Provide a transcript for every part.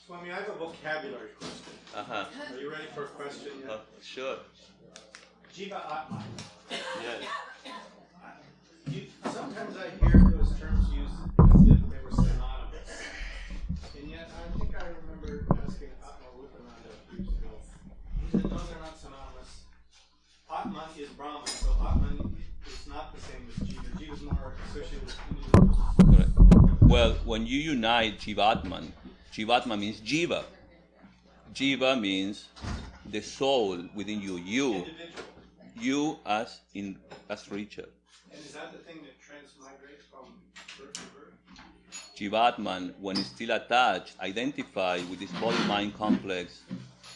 Swami, I have a vocabulary question. Uh-huh. Are you ready for a question yet? Sure. Jiva Atma. Yes. Sometimes I hear those terms used as if they were synonymous. And yet I think I remember asking Atma Rupananda years ago. He said, no, they're not synonymous. Atman is Brahman, so Atman is not the same as Jiva. Jiva is more associated with individuals. Correct. Well, when you unite Jivatman means Jiva. Jiva means the soul within you. You as Richard. And is that the thing that transmigrates from birth to birth? Jivatman, when it's still attached, identified with this body-mind complex,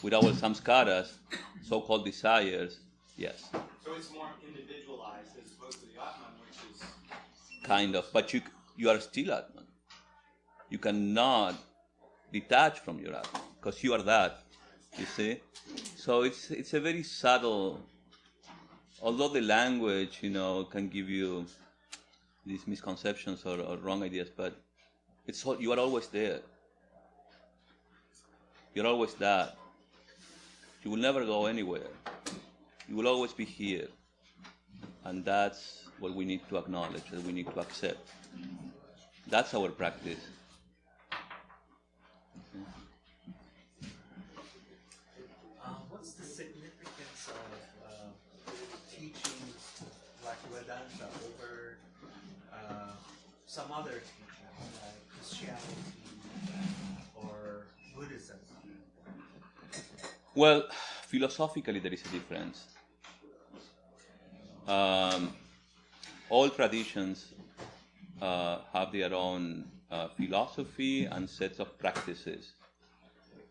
with our samskaras, so-called desires, yes. So it's more individualized as opposed to the Atman, which is... Kind of, but you are still Atman. You cannot detach from your Atman, because you are that, you see? So it's a very subtle, although the language, can give you these misconceptions or wrong ideas, but you are always there. You're always that. You will never go anywhere. You will always be here. And that's what we need to acknowledge, that we need to accept. That's our practice. What's the significance of teaching like Vedanta over some other teaching, like Christianity or Buddhism? Well, philosophically there is a difference. All traditions have their own philosophy and sets of practices.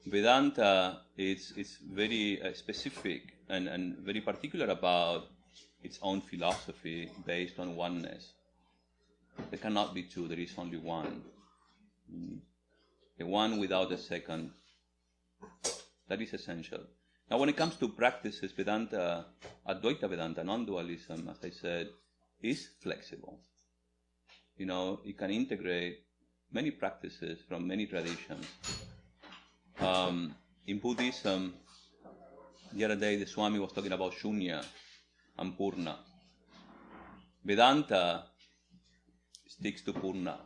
Vedanta is very specific and very particular about its own philosophy based on oneness. There cannot be two, there is only one. The one without the second. That is essential. Now when it comes to practices, Vedanta, Advaita Vedanta, non-dualism, as I said, is flexible. It can integrate many practices from many traditions. In Buddhism, the other day the Swami was talking about Shunya and Purna. Vedanta sticks to Purna.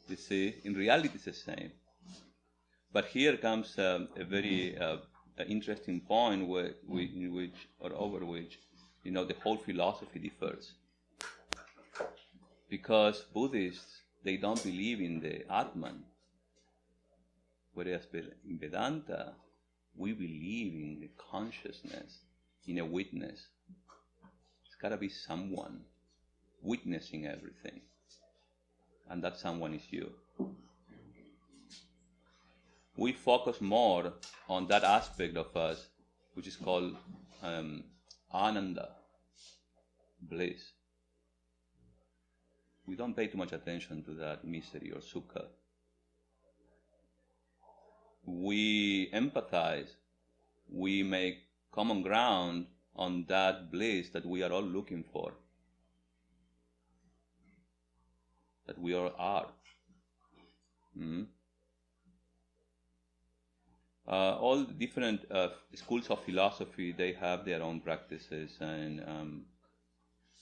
You see, in reality it's the same. But here comes a very interesting point over which the whole philosophy differs. Because Buddhists, they don't believe in the Atman. Whereas in Vedanta, we believe in the consciousness, in a witness. It's got to be someone witnessing everything. And that someone is you. We focus more on that aspect of us, which is called ananda, bliss. We don't pay too much attention to that misery or sukha. We empathize, we make common ground on that bliss that we are all looking for, that we all are. All different schools of philosophy, they have their own practices, and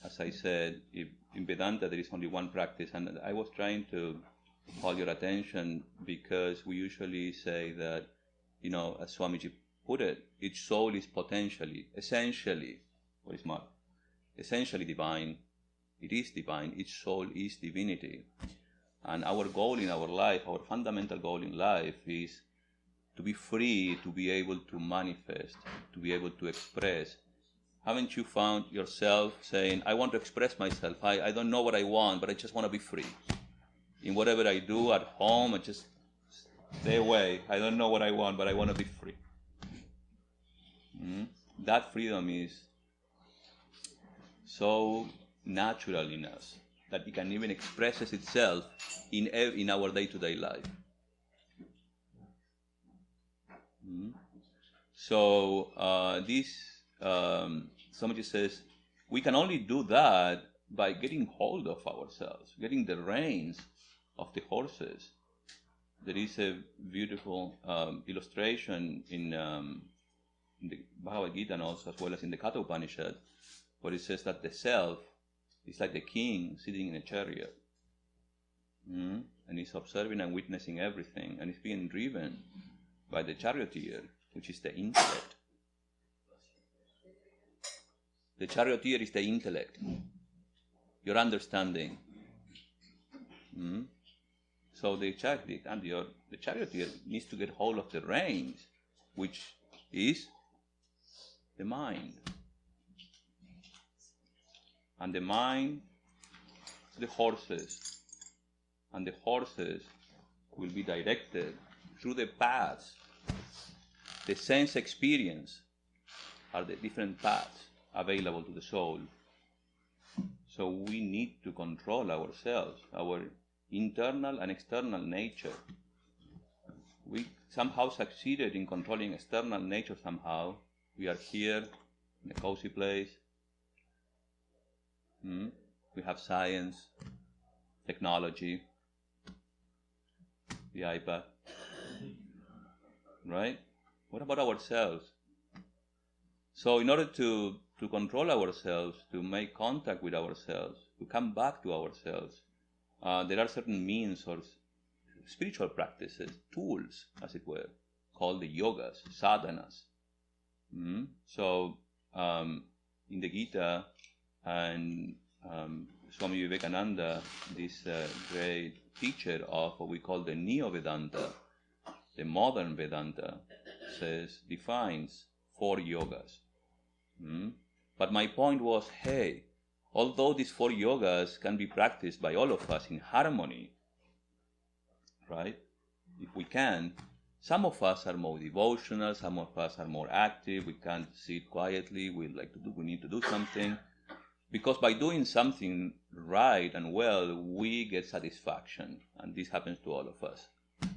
as I said, in Vedanta there is only one practice, and I was trying to call your attention because we usually say that, as Swamiji put it, each soul is essentially divine. It is divine. Each soul is divinity. And our goal in our life, our fundamental goal in life is to be free, to be able to manifest, to be able to express. Haven't you found yourself saying, I want to express myself, I don't know what I want, but I just want to be free. In whatever I do at home, I just stay away. I don't know what I want, but I want to be free. That freedom is so natural in us that it can even express itself in our day-to-day life. So somebody says, we can only do that by getting hold of ourselves, getting the reins of the horses, there is a beautiful illustration in the Bhagavad Gita and also as well as in the Katha Upanishad, where it says that the self is like the king sitting in a chariot. And he's observing and witnessing everything, and he's being driven by the charioteer, which is the intellect. The charioteer is the intellect, your understanding. So the charioteer needs to get hold of the reins, which is the mind. And the mind, the horses. And the horses will be directed through the paths. The sense experience are the different paths available to the soul. So we need to control ourselves, our internal and external nature. We somehow succeeded in controlling external nature somehow. We are here in a cozy place. We have science, technology, the iPad, right? What about ourselves? So in order to control ourselves, to make contact with ourselves, to come back to ourselves, there are certain means or spiritual practices, tools, as it were, called the yogas, sadhanas. So in the Gita, and Swami Vivekananda, this great teacher of what we call the Neo-Vedanta, the modern Vedanta, defines 4 yogas. But my point was, hey, although these 4 yogas can be practiced by all of us in harmony, right? If we can, some of us are more devotional, some of us are more active, we can't sit quietly, we need to do something. Because by doing something right and well, we get satisfaction. And this happens to all of us.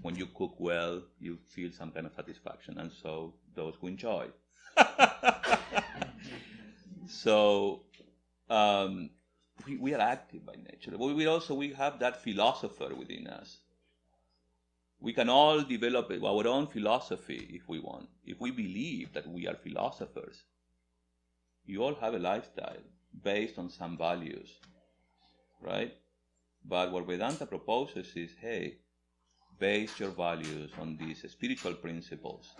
When you cook well, you feel some kind of satisfaction. And so those who enjoy. So we are active by nature. But we have that philosopher within us. We can all develop our own philosophy if we want. If we believe that we are philosophers. You all have a lifestyle based on some values, right? But what Vedanta proposes is, hey, base your values on these spiritual principles,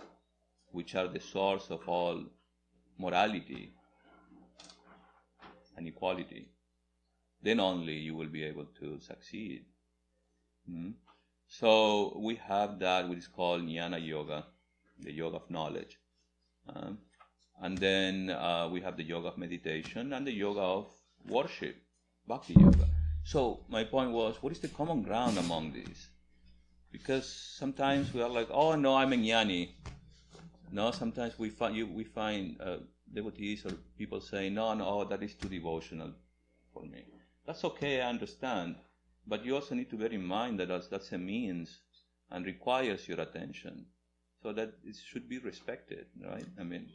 which are the source of all morality and equality. Then only you will be able to succeed. So we have that which is called Jnana Yoga, the yoga of knowledge. And then we have the yoga of meditation and the yoga of worship, bhakti yoga. So my point was, what is the common ground among these? Because sometimes we are like, oh no, I'm a jnani. No, sometimes we find devotees or people say, no, that is too devotional for me. That's okay, I understand. But you also need to bear in mind that that's a means and requires your attention. So that it should be respected, right? I mean,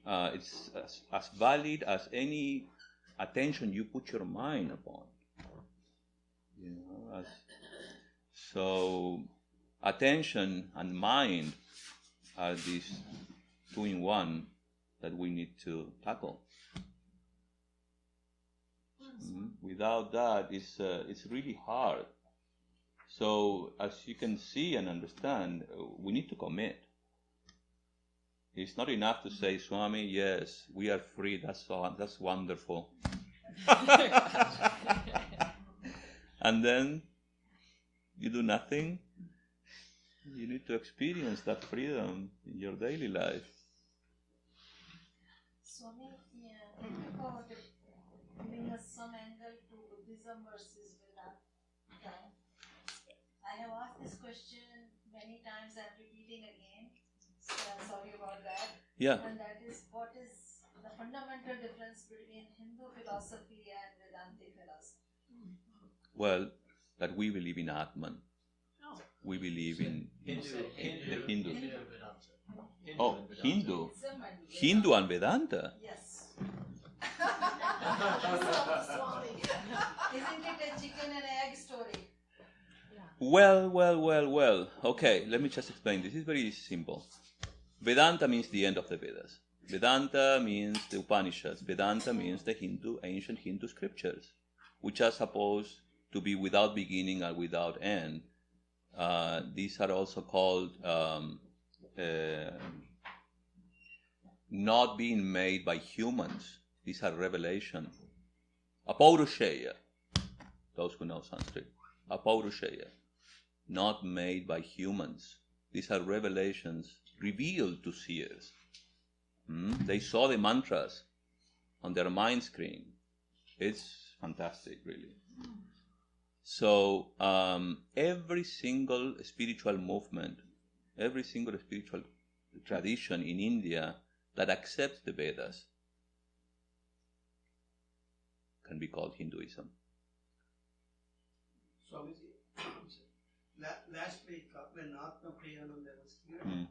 it's as valid as any attention you put your mind upon. So attention and mind are these 2 in 1 that we need to tackle. Without that, it's really hard. So as you can see and understand, we need to commit. It's not enough to say, Swami, yes, we are free, that's wonderful. And then you do nothing. You need to experience that freedom in your daily life. Swami, think about giving us some angle to Buddhism versus Vedanta. I have asked this question many times, I'm repeating again. So I'm sorry about that. Yeah. And that is, what is the fundamental difference between Hindu philosophy and Vedantic philosophy? Well, that we believe in Atman. We believe in the Hindu. Oh, Hindu. Hindu and Vedanta. Yes. Isn't it a chicken and egg story? Well. Okay, let me just explain. This is very simple. Vedanta means the end of the Vedas. Vedanta means the Upanishads. Vedanta means the ancient Hindu scriptures, which are supposed to be without beginning and without end. These are also called not being made by humans. These are revelation. Apaurusheya, those who know Sanskrit. Apaurusheya, not made by humans. These are revelations revealed to seers. They saw the mantras on their mind screen. It's fantastic, really. So every single spiritual movement, every single spiritual tradition in India that accepts the Vedas can be called Hinduism. Swamiji, last week when RamaKrishna was here,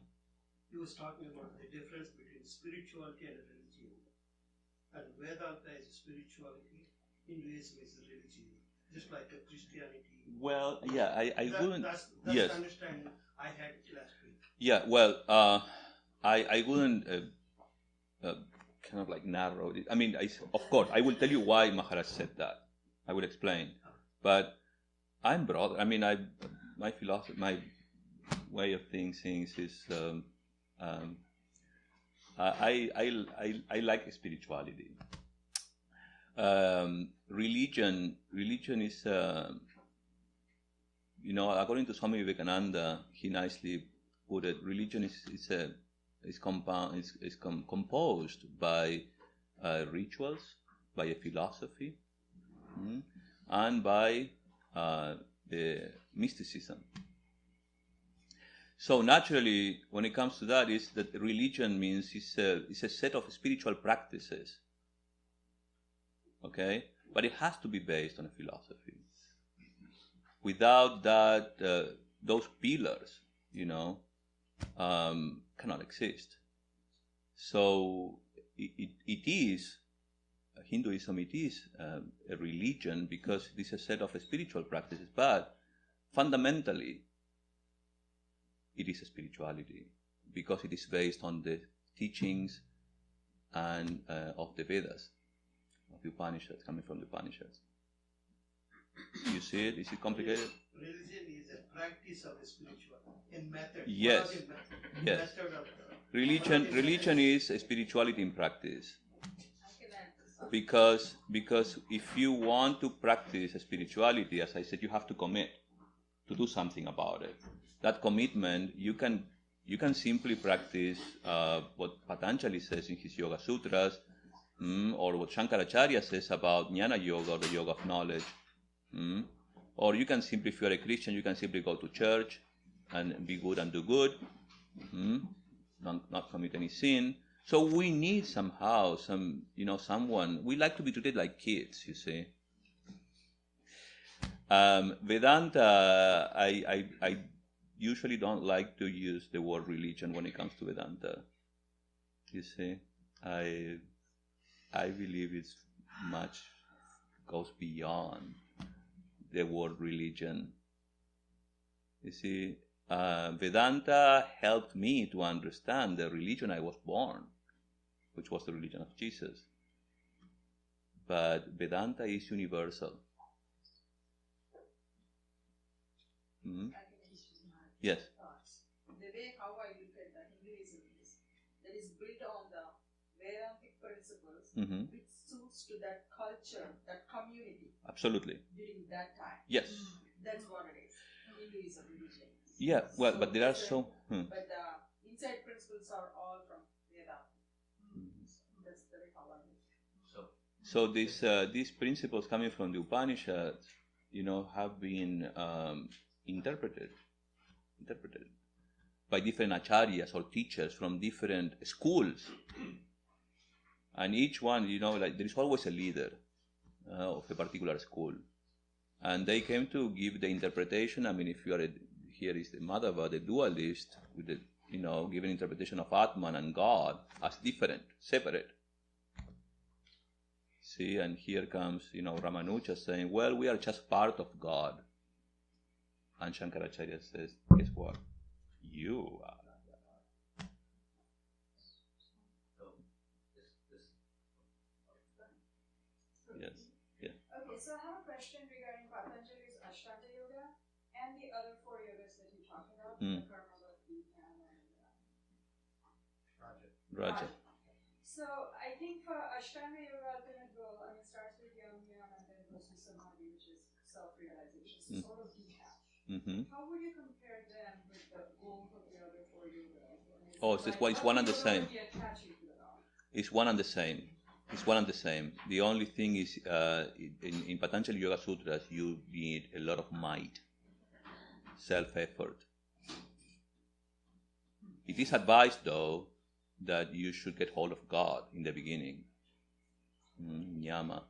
he was talking about the difference between spirituality and religion. And Vedanta is spirituality, Hinduism is religion, just like a Christianity. Well, yeah, I wouldn't. That's yes. the understanding I had last week. Yeah, well, I wouldn't kind of like narrow it. I mean, of course, I will tell you why Maharaj said that. I will explain. But I'm broad. I mean, my philosophy, my way of thinking is I like spirituality. Religion is according to Swami Dhyanayogananda, he nicely put it. Religion is composed by rituals, by a philosophy, and by the mysticism. So naturally, when it comes to that, is that religion means it's a set of spiritual practices. Okay, but it has to be based on a philosophy. Without that, those pillars, cannot exist. So it is Hinduism. It is a religion because it is a set of spiritual practices, but fundamentally, it is a spirituality because it is based on the teachings and of the Vedas, of the Upanishads, coming from the Upanishads. You see it? Is it complicated? Religion is a practice of the spiritual in method. Yes. Yes. Religion is a spirituality in practice. Because if you want to practice spirituality, as I said, you have to commit to do something about it. That commitment, you can simply practice what Patanjali says in his Yoga Sutras, or what Shankaracharya says about Jnana Yoga, or the Yoga of Knowledge. Or you can simply, if you're a Christian, you can simply go to church and be good and do good, not commit any sin. So we need somehow someone. We like to be treated like kids, you see. Vedanta, I usually don't like to use the word religion when it comes to Vedanta. You see, I believe it's much goes beyond the word religion. You see, Vedanta helped me to understand the religion I was born, which was the religion of Jesus. But Vedanta is universal. Yes. The way how I look at the Hinduism is that is built on the Vedantic principles, which suits to that culture, that community. Absolutely. During that time. Yes. That's what it is. Hinduism religion. Yeah. Well, but there are so. But the inside principles are all from Vedanta. That's the way how I look. So these principles coming from the Upanishads, have been interpreted by different acharyas or teachers from different schools, and each one, there is always a leader of a particular school, and they came to give the interpretation. I mean, if you are here is the Madhava, the dualist, with the given interpretation of Atman and God as different, separate. See, and here comes Ramanuja saying, well, we are just part of God. And Shankaracharya says, guess what? You are. Yes. Yeah. Okay, so I have a question regarding Patanjali's Ashtanga Yoga and the other 4 yogas that you talked about, the Karma, Bhakti, Jnana, and Raja. So I think for Ashtanga Yoga, ultimate goal, it starts with Yam and then goes to Samadhi, which is self-realization, so sort of detached. How would you compare them with the goals of the other 4 yogas? It's one and the same. It's one and the same. It's one and the same. The only thing is, in Patanjali Yoga Sutras, you need a lot of might, self-effort. It is advised, though, that you should get hold of God in the beginning, Nyama.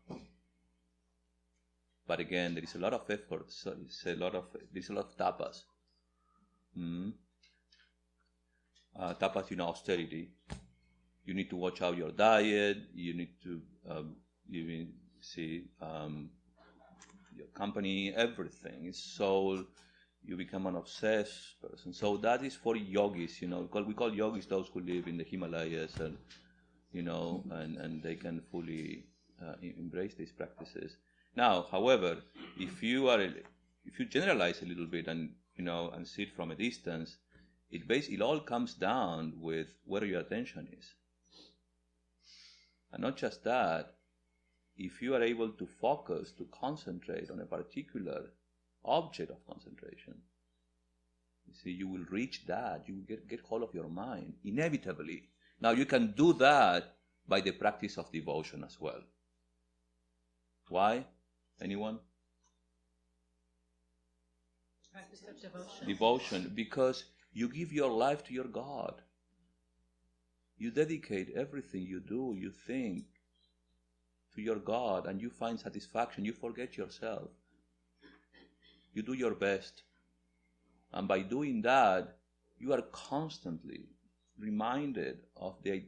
But again, there is a lot of effort. So there's a lot of tapas. Tapas, austerity. You need to watch out your diet. You need to your company, everything. It's soul. You become an obsessed person. So that is for yogis, We call yogis those who live in the Himalayas, and and they can fully embrace these practices. Now, however, if you generalize a little bit and and see it from a distance, it all comes down with where your attention is. And not just that, if you are able to focus, to concentrate on a particular object of concentration, you will reach that. You will get hold of your mind, inevitably. Now, you can do that by the practice of devotion as well. Why? Anyone? Practice of devotion. Devotion, because you give your life to your God. You dedicate everything you do, you think, to your God, and you find satisfaction. You forget yourself. You do your best. And by doing that, you are constantly reminded of the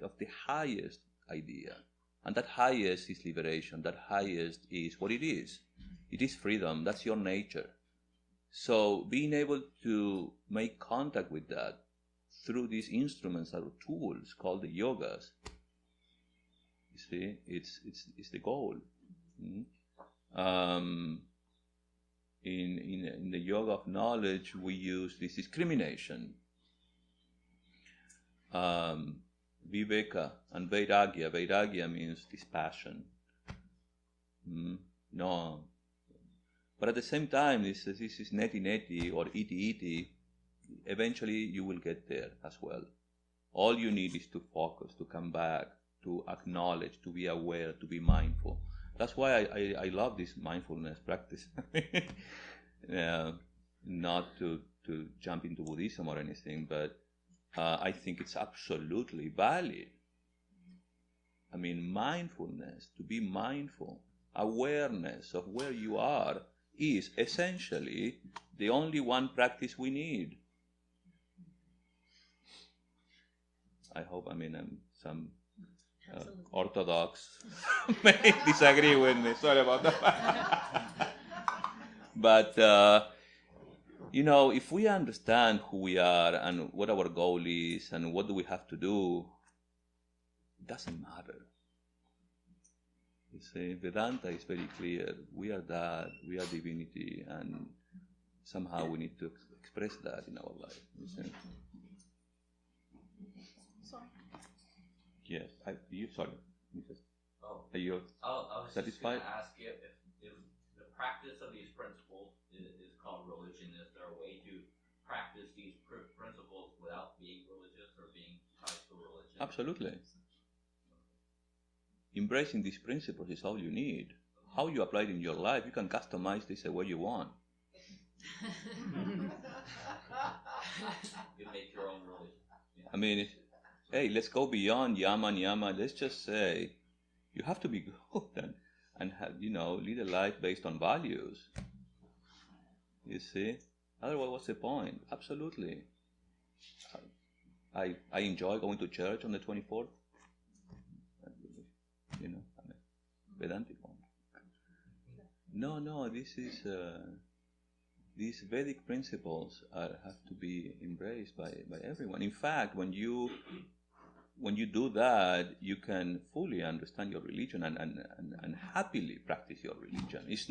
highest idea. And that highest is liberation. That highest is what it is. It is freedom. That's your nature. So being able to make contact with that through these instruments or tools called the yogas, it's the goal. In the yoga of knowledge, we use this discrimination, viveka and vairagya. Vairagya means dispassion. No. But at the same time, this is neti-neti or iti-iti. Eventually, you will get there as well. All you need is to focus, to come back, to acknowledge, to be aware, to be mindful. That's why I love this mindfulness practice. Not to jump into Buddhism or anything, but I think it's absolutely valid. I mean, mindfulness, to be mindful, awareness of where you are is essentially the only one practice we need. I hope, some Orthodox may disagree with me. Sorry about that. But, if we understand who we are and what our goal is and what do we have to do, it doesn't matter. You see, Vedanta is very clear. We are that, we are divinity, and somehow we need to express that in our life. You see? Yes, sorry. Are you I was satisfied? just going to ask you if the practice of these principles is called religion. Is there a way to practice these principles without being religious or being tied to religion? Absolutely. Embracing these principles is all you need. How you apply it in your life, you can customize this the way you want. You make your own religion. Yeah. I mean, hey, let's go beyond yama and yama. Let's just say you have to be good and have, lead a life based on values. You see? Otherwise, what's the point? Absolutely. I enjoy going to church on the 24th. Vedantic one. No, this is these Vedic principles have to be embraced by everyone. In fact, when you do that, you can fully understand your religion and happily practice your religion. It's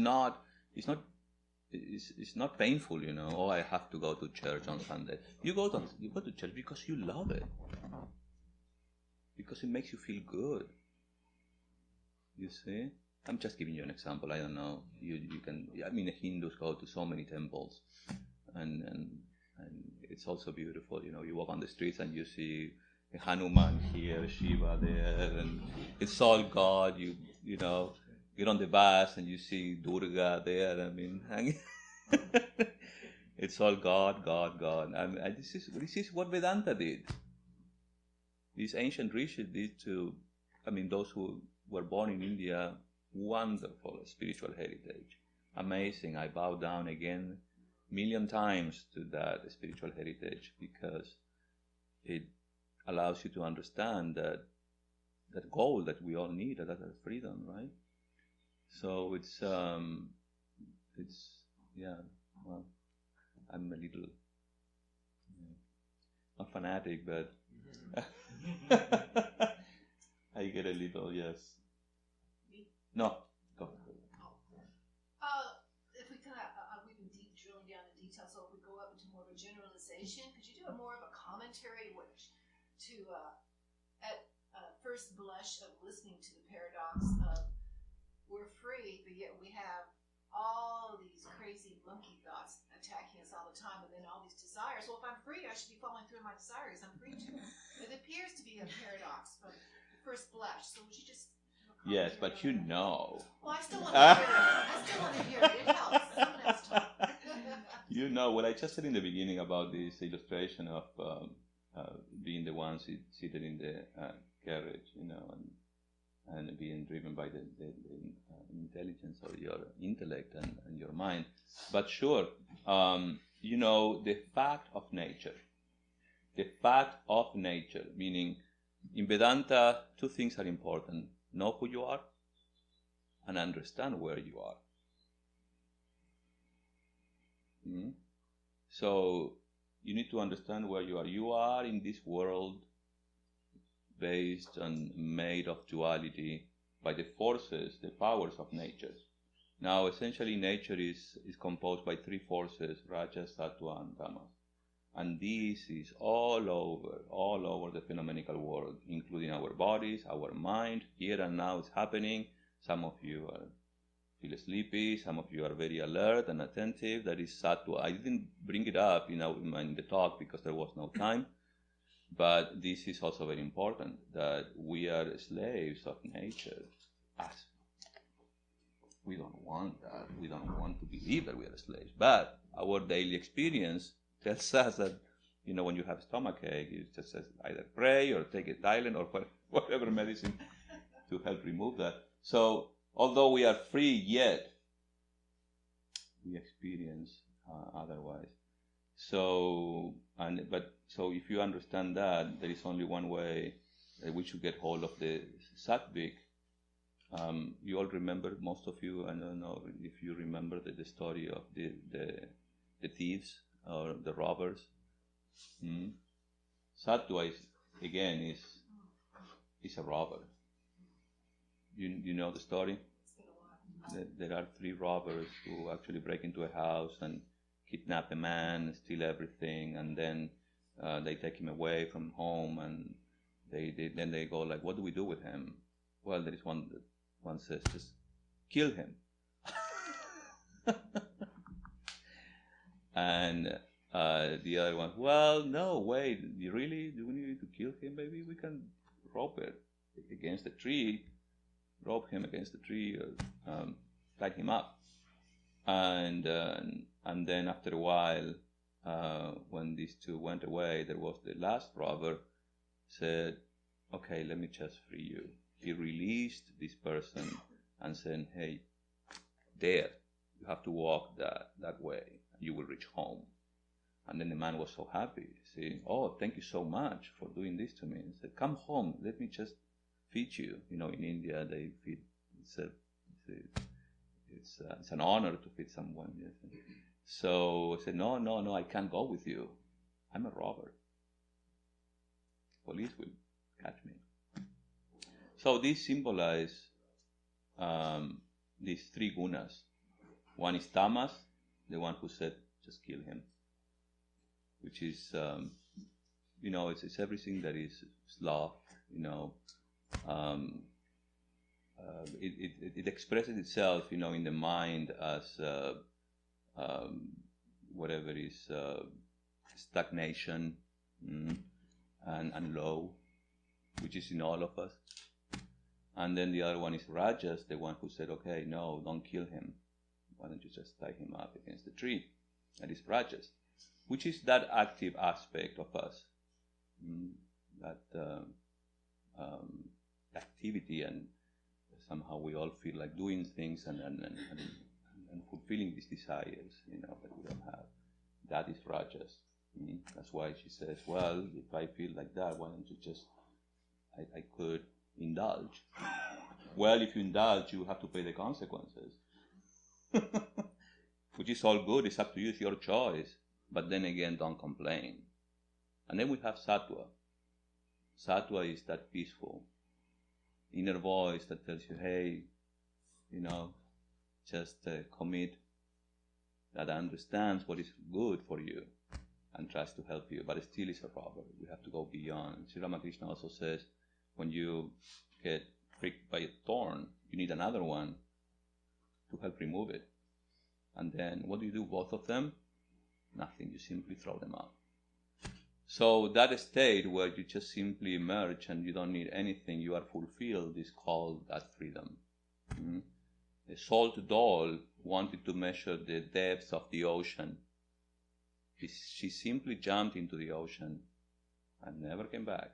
not painful, you know. Oh, I have to go to church on Sunday. You go to church because you love it, because it makes you feel good. You see, I'm just giving you an example. I don't know. You can. I mean, Hindus go to so many temples, and it's also beautiful. You know, you walk on the streets and you see Hanuman here, Shiva there, and it's all God. You know, get on the bus and you see Durga there. I mean, it's all God. And this is what Vedanta did. These ancient rishis did to, I mean, those who were born in India, wonderful spiritual heritage. Amazing. I bow down again 1,000,000 times to that spiritual heritage, because it allows you to understand that goal that we all need, that is freedom, right? So it's yeah, well, I'm a little, not fanatic, but I get a little, yes. No, go. If we kind of, we've been drilling down in detail, so if we go up into more of a generalization, could you do more of a commentary at first blush of listening to the paradox of we're free, but yet we have all these crazy monkey thoughts attacking us all the time, and then all these desires. Well, if I'm free, I should be following through my desires. I'm free to. It appears to be a paradox from first blush. So would you just? Yes, but you know. Well, I still want to hear it. I still want to hear it. It helps. Someone else talk. You know what I just said in the beginning about this illustration of being the one seated in the carriage, you know, and being driven by the intelligence or your intellect and your mind. But sure, you know, the fact of nature, meaning in Vedanta, two things are important: know who you are and understand where you are. So you need to understand where you are. You are in this world based and made of duality by the forces, the powers of nature. Now, essentially, nature is composed by three forces: Rajas, Sattva, and Tamas. And this is all over the phenomenal world, including our bodies, our mind. Here and now it's happening. Some of you feel sleepy. Some of you are very alert and attentive. That is Sattva. I didn't bring it up, in the talk because there was no time. But this is also very important, that we are slaves of nature. We don't want that. We don't want to believe that we are slaves. But our daily experience tells us that, when you have stomachache, it just says either pray or take a Tylenol or whatever medicine to help remove that. So, although we are free, yet we experience otherwise. So if you understand that, there is only one way that we should get hold of the sattvic. You all remember, most of you, I don't know if you remember the story of the thieves or the robbers. Sattva is a robber. You know the story? There are three robbers who actually break into a house and kidnap a man, steal everything, and then they take him away from home, and then they go like, what do we do with him? Well, there is one says, just kill him. And the other one, well, no, wait, do we need to kill him? Maybe we can rope it against a tree, rope him against the tree, or tie him up. And then after a while, when these two went away, there was the last robber said, okay, let me just free you. He released this person and said, hey, there, you have to walk that way, you will reach home. And then the man was so happy, saying, oh, thank you so much for doing this to me. He said, come home, let me just feed you. In India, they feed, it's a it's an honor to feed someone. Yes. So I said, no, I can't go with you. I'm a robber. Police will catch me. So these symbolize these three gunas. One is tamas, the one who said, just kill him, which is, it's everything that is sloth, it expresses itself, in the mind as whatever is stagnation and low, which is in all of us. And then the other one is rajas, the one who said, okay, no, don't kill him. Why don't you just tie him up against the tree? That is rajas, which is that active aspect of us, that activity, and somehow we all feel like doing things and fulfilling these desires, that we don't have. That is rajas. That's why she says, well, if I feel like that, why don't you just, I could indulge. Well, if you indulge, you have to pay the consequences. Which is all good, it's up to you, it's your choice. But then again, don't complain. And then we have sattva. Sattva is that peaceful inner voice that tells you, hey, just commit, that understands what is good for you and tries to help you, but it still is a robber. We have to go beyond. Sri RamaKrishna also says, when you get pricked by a thorn, you need another one to help remove it. And then what do you do, both of them? Nothing, you simply throw them out. So that state where you just simply emerge and you don't need anything, you are fulfilled, is called that freedom. A salt doll wanted to measure the depth of the ocean. She simply jumped into the ocean and never came back.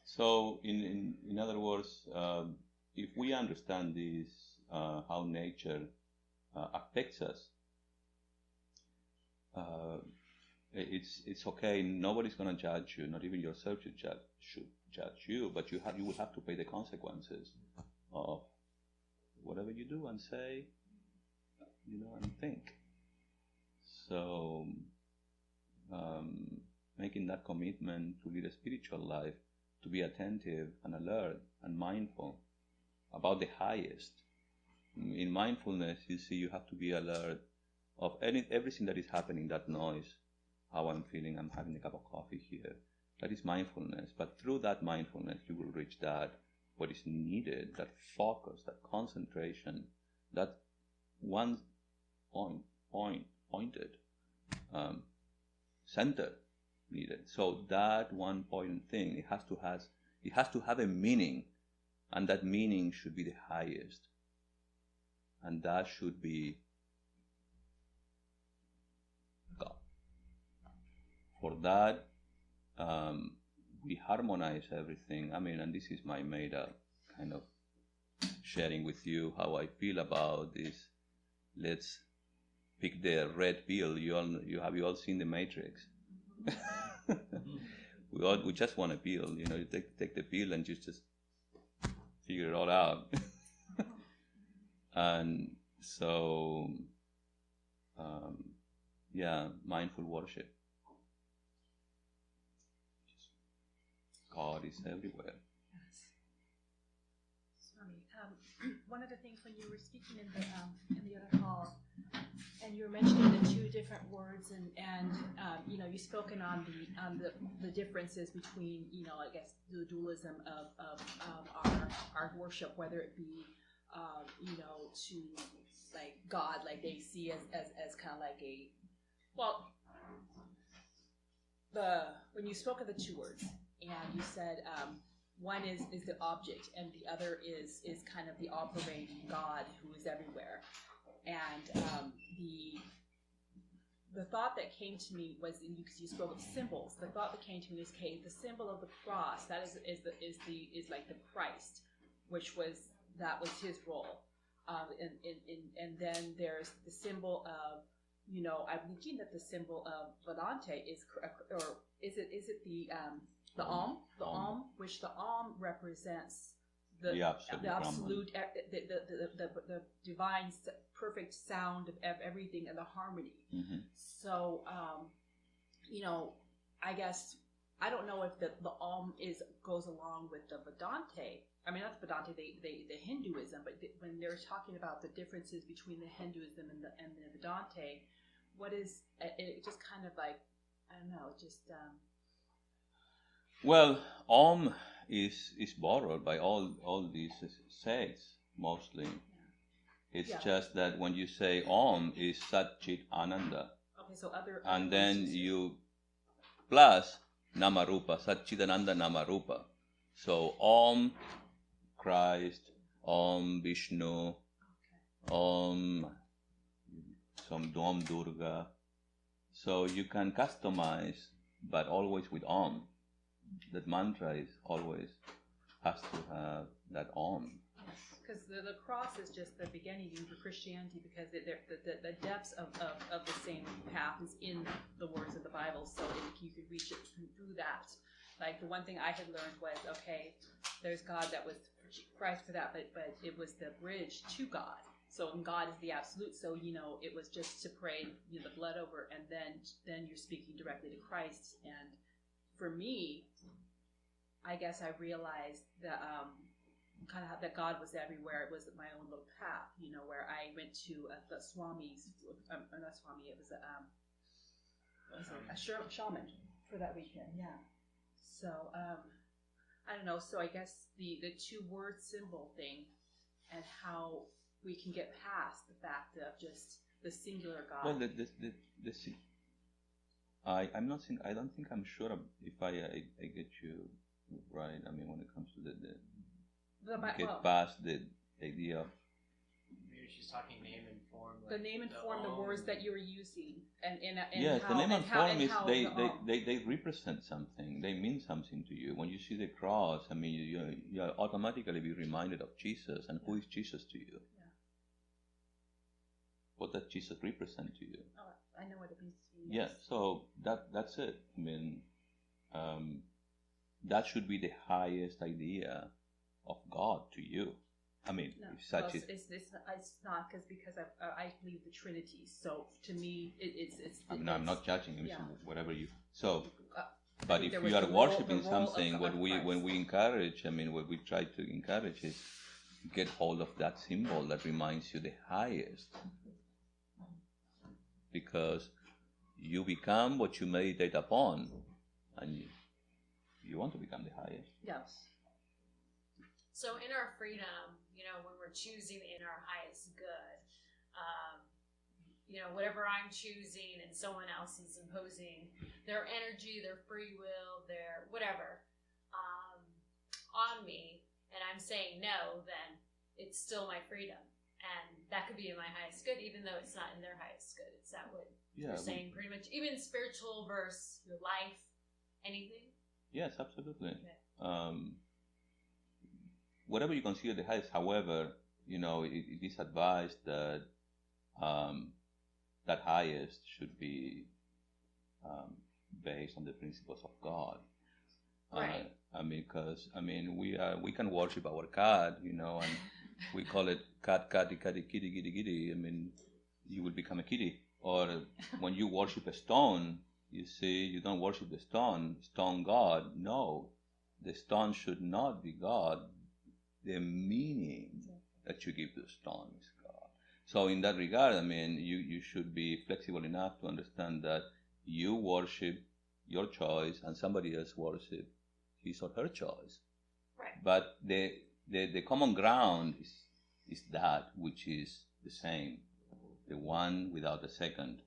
So, in other words, if we understand this, how nature affects us, it's okay. Nobody's going to judge you. Not even yourself should judge you. But you will have to pay the consequences of whatever you do and say, and think. So, making that commitment to lead a spiritual life, to be attentive and alert and mindful about the highest. In mindfulness, you see, you have to be alert of everything that is happening, that noise, how I'm feeling, I'm having a cup of coffee here. That is mindfulness. But through that mindfulness, you will reach that, what is needed, that focus, that concentration, that one pointed, center needed. So that one point thing, it has to have a meaning, and that meaning should be the highest. And that should be God. For that, we harmonize everything. And this is my made-up kind of sharing with you how I feel about this. Let's pick the red pill. Have you all seen The Matrix? We just want a pill. You take the pill and just figure it all out. And so, mindful worship. God is everywhere. Yes. Swami, one of the things when you were speaking in the other hall, and you were mentioning the two different words, and you spoken on the differences between I guess the dualism of our worship, whether it be to like God, like they see as kind of like when you spoke of the two words, and you said one is the object, and the other is kind of the operating God who is everywhere. And the thought that came to me was, because you spoke of symbols, the thought that came to me was, okay, the symbol of the cross, that is like the Christ, that was his role. And then there's the symbol of, I'm thinking that the symbol of Vedanta is it the Om? The Om, which the Om represents the absolute, the divine, perfect sound of everything and the harmony. Mm-hmm. So, I guess I don't know if the Om goes along with the Vedanta. I mean, not the Vedanta, the Hinduism, but when they're talking about the differences between the Hinduism and the Vedanta, what is it? Just kind of like, I don't know, just. Well, Om is borrowed by all these sects mostly. It's just that when you say Om is Sat Chit Ananda. Okay, so other and then you plus Namarupa, Sat Chit Ananda Namarupa. So Om Christ, Om Vishnu, Om Durga. So you can customize, but always with Om. That mantra is always has to have that Om. Because the cross is just the beginning for Christianity, because the depths of the same path is in the words of the Bible, so you could reach it through that. Like the one thing I had learned was, okay, there's God that was Christ for that, but it was the bridge to God. So God is the absolute, so it was just to pray the blood over, and then you're speaking directly to Christ. And for me, I guess I realized that kind of that God was everywhere. It was my own little path, where I went to the Swami's, not Swami, it was a shaman for that weekend, yeah. So, I don't know, so I guess the two-word symbol thing and how we can get past the fact of just the singular God. Well, I'm not saying, I don't think I'm sure if I get you right. I mean, when it comes to past the idea of. Maybe she's talking name and form. The name and form, the words that you were using, and yes, how, the name and form is they represent something. They mean something to you. When you see the cross, I mean, you automatically be reminded of Jesus, and who is Jesus to you? Yeah. What does Jesus represent to you? Oh, I know what it means to me. Yes. Yeah, so that's it. I mean, that should be the highest idea of God to you. I mean, no, if such is. It's not because I believe the Trinity. So to me, I'm not judging him. Yeah. Whatever you. So, but if you are worshiping something, when we encourage, I mean, what we try to encourage is get hold of that symbol that reminds you the highest, because you become what you meditate upon, and you want to become the highest. Yes. So in our freedom, when we're choosing in our highest good, whatever I'm choosing and someone else is imposing their energy, their free will, their whatever, on me, and I'm saying no, then it's still my freedom. And that could be in my highest good, even though it's not in their highest good. Is that what you're saying pretty much? Even spiritual versus your life, anything? Yes, absolutely. Okay. Whatever you consider the highest, however, it is advised that that highest should be based on the principles of God. Right. We can worship our cat, and we call it cat, catty, kitty, kitty. I mean, you will become a kitty. Or when you worship a stone, you see, you don't worship the stone God. No, the stone should not be God. The meaning that you give to the stone is God. So in that regard, I mean, you should be flexible enough to understand that you worship your choice and somebody else worship his or her choice. Right. But the common ground is that which is the same, the one without the second.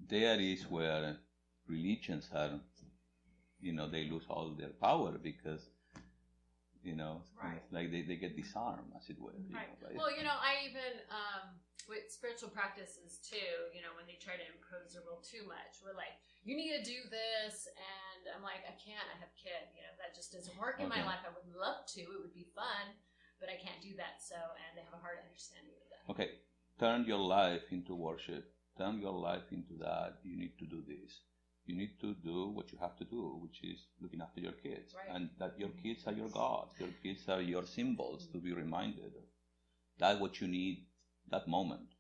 There is where religions are, they lose all their power, because right. It's like they get disarmed, as it were. Right. Well, I even, with spiritual practices too, when they try to impose their will too much, we're like, you need to do this, and I'm like, I can't, I have a kid, that just doesn't work in my life. I would love to, it would be fun, but I can't do that, and they have a hard understanding of that. Okay, turn your life into worship, turn your life into that, you need to do this. You need to do what you have to do, which is looking after your kids. Right. And that your kids are your gods. Your kids are your symbols to be reminded of. That's what you need that moment.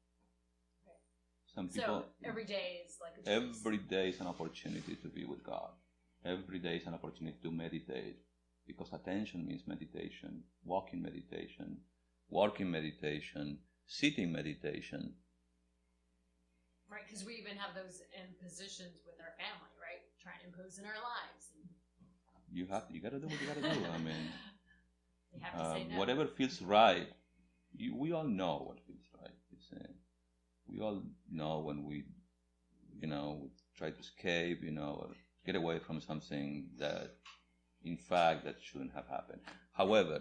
Some people, So every day is like a choice. every day is an opportunity to be with God. Every day is an opportunity to meditate, because attention means meditation, walking meditation, working meditation, sitting meditation. Right, because we even have those impositions with our family, right? Trying to impose in our lives. You gotta do what you gotta do. I mean, We have to say no. whatever feels right. We all know what feels right. We all know when we try to escape, or get away from something that, in fact, that shouldn't have happened. However,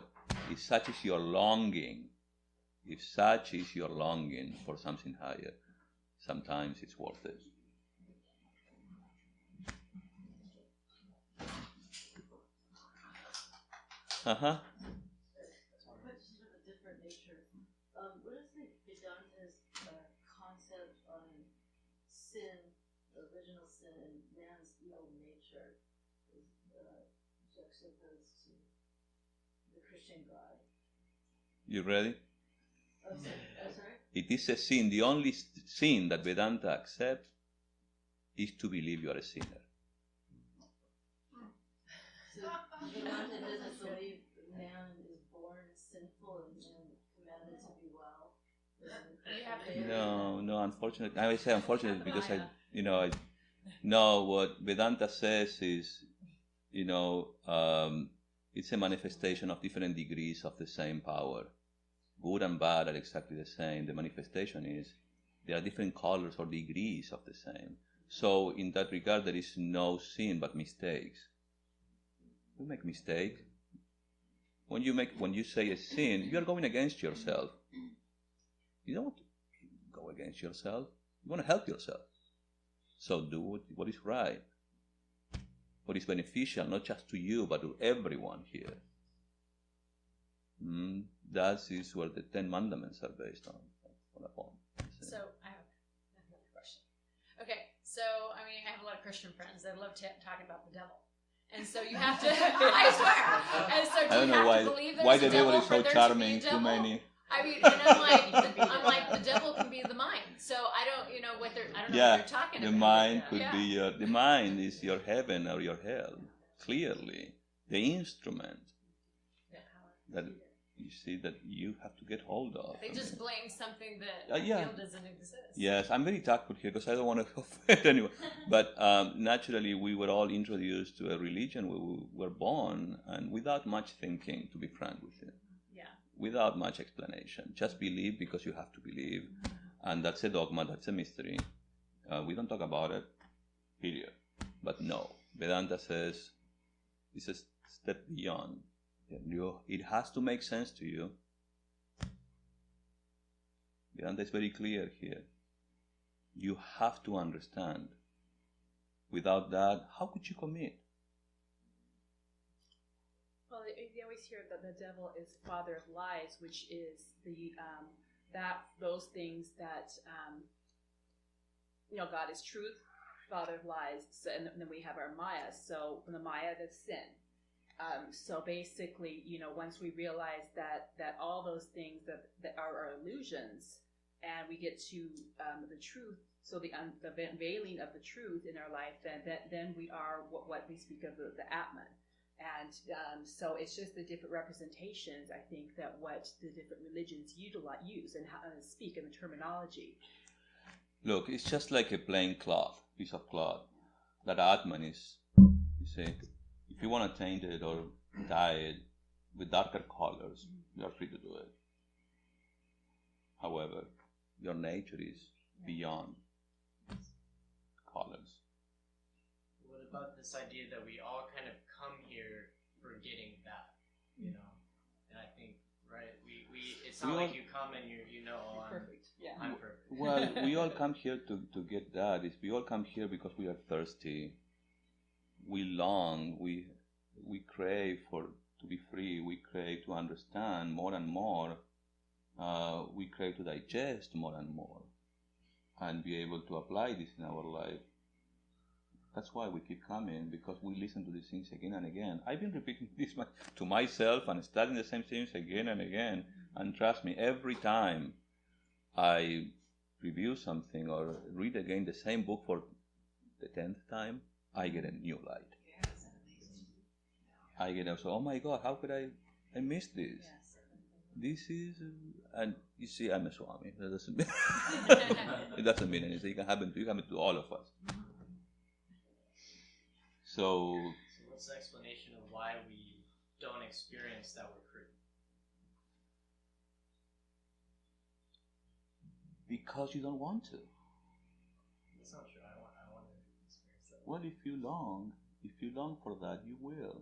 if such is your longing for something higher, sometimes it's worth it. Questions of a different nature. What is the Vedanta's concept on sin, the original sin, and man's evil nature, is juxtaposed to the Christian God? You ready? Oh, sorry? It is a sin. The only sin that Vedanta accepts is to believe you are a sinner. So Vedanta doesn't believe man is born sinful and commanded to be well. No. Unfortunately, I say unfortunately because what Vedanta says is, it's a manifestation of different degrees of the same power. Good and bad are exactly the same. The manifestation is there are different colors or degrees of the same. So in that regard, there is no sin but mistakes. You make mistake. When you say a sin, you are going against yourself. You don't want to go against yourself. You want to help yourself. So do what is right. What is beneficial, not just to you, but to everyone here. That is where the 10 Mandaments are based on. So I have another question. Okay, so I have a lot of Christian friends that love talking about the devil, and so you have to. I swear. And so do you have to believe there's a devil is so for there charming. to be a devil? Too many. And I'm like, the devil can be the mind. So I don't know what they're talking about. The mind could be the mind is your heaven or your hell. Clearly, the instrument that you see that you have to get hold of. They just blame something that I feel doesn't exist. Yes, I'm very tactful here because I don't want to offend anyone. But naturally, we were all introduced to a religion where we were born, and without much thinking, to be frank with you. Yeah. Without much explanation. Just believe because you have to believe. And that's a dogma, that's a mystery. We don't talk about it, period. But no, Vedanta says it's a step beyond. It has to make sense to you. Vedanta is very clear here. You have to understand. Without that, how could you commit? Well, they always hear that the devil is father of lies, which is those things that God is truth, father of lies, and then we have our Maya. So the Maya, that's sin. So basically, once we realize that all those things that are illusions, and we get to the truth, so the unveiling of the truth in our life, then we are what we speak of the Atman. And so it's just the different representations, I think, that what the different religions use and how speak in the terminology. Look, it's just like a plain piece of cloth. That Atman is, you see, if you want to taint it or dye it with darker colors, you are free to do it. However, your nature is beyond colors. What about this idea that we all kind of come here forgetting that, And I think, right, it's not like you come and I'm perfect. Yeah. I'm perfect. Well, we all come here to get that. We all come here because we are thirsty. We long, we crave to be free. We crave to understand more and more. We crave to digest more and more and be able to apply this in our life. That's why we keep coming, because we listen to these things again and again. I've been repeating this to myself and studying the same things again and again. And trust me, every time I review something or read again the same book for the 10th time, I get a new light. I get also, oh my God, how could I miss this? This is, and you see, I'm a Swami. That doesn't mean it doesn't mean anything. It can happen to all of us. So what's the explanation of why we don't experience that we're free? Because you don't want to. That's not true. I want to experience that. Well, if you long for that, you will.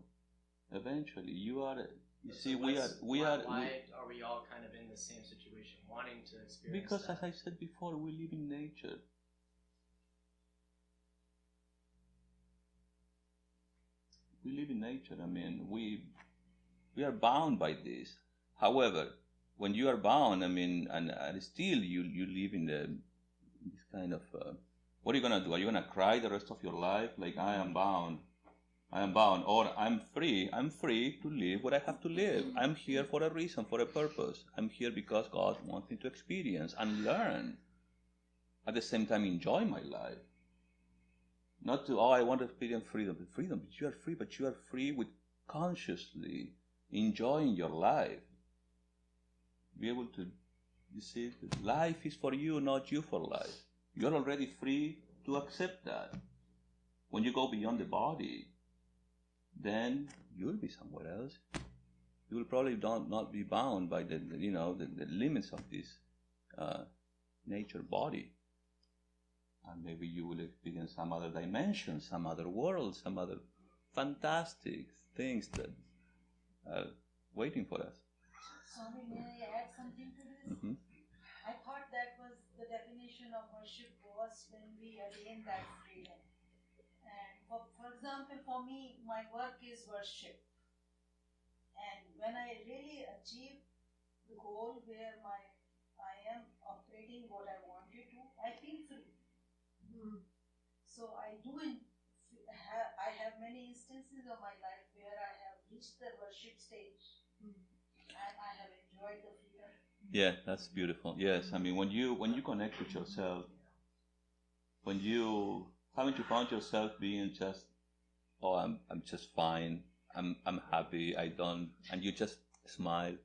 Eventually, you are. You see, we are. Why are we all kind of in the same situation, wanting to experience because, that? as I said before, we live in nature. We live in nature. I mean, we are bound by this. However, when you are bound, I mean, and still you live in this kind of. What are you gonna do? Are you gonna cry the rest of your life? Like, I am bound, or I'm free. I'm free to live what I have to live. I'm here for a reason, for a purpose. I'm here because God wants me to experience and learn. At the same time, enjoy my life. Not to, I want to experience freedom. Freedom, but you are free with consciously enjoying your life. Be able to, you see, life is for you, not you for life. You're already free to accept that. When you go beyond the body, then you'll be somewhere else. You will probably not be bound by the limits of this nature body. And maybe you will experience some other dimension, some other world, some other fantastic things that are waiting for us. Swami, may I add something to this? Mm-hmm. I thought that was the definition of worship was when we attain that freedom. And for example, for me, my work is worship. And when I really achieve the goal where I am operating what I wanted to, I feel free. So I have many instances of my life where I have reached the worship stage and I have enjoyed the freedom. Yeah, that's beautiful. Yes, I mean, when you connect with yourself, when you haven't you found yourself being just, I'm just fine, I'm happy, and you just smile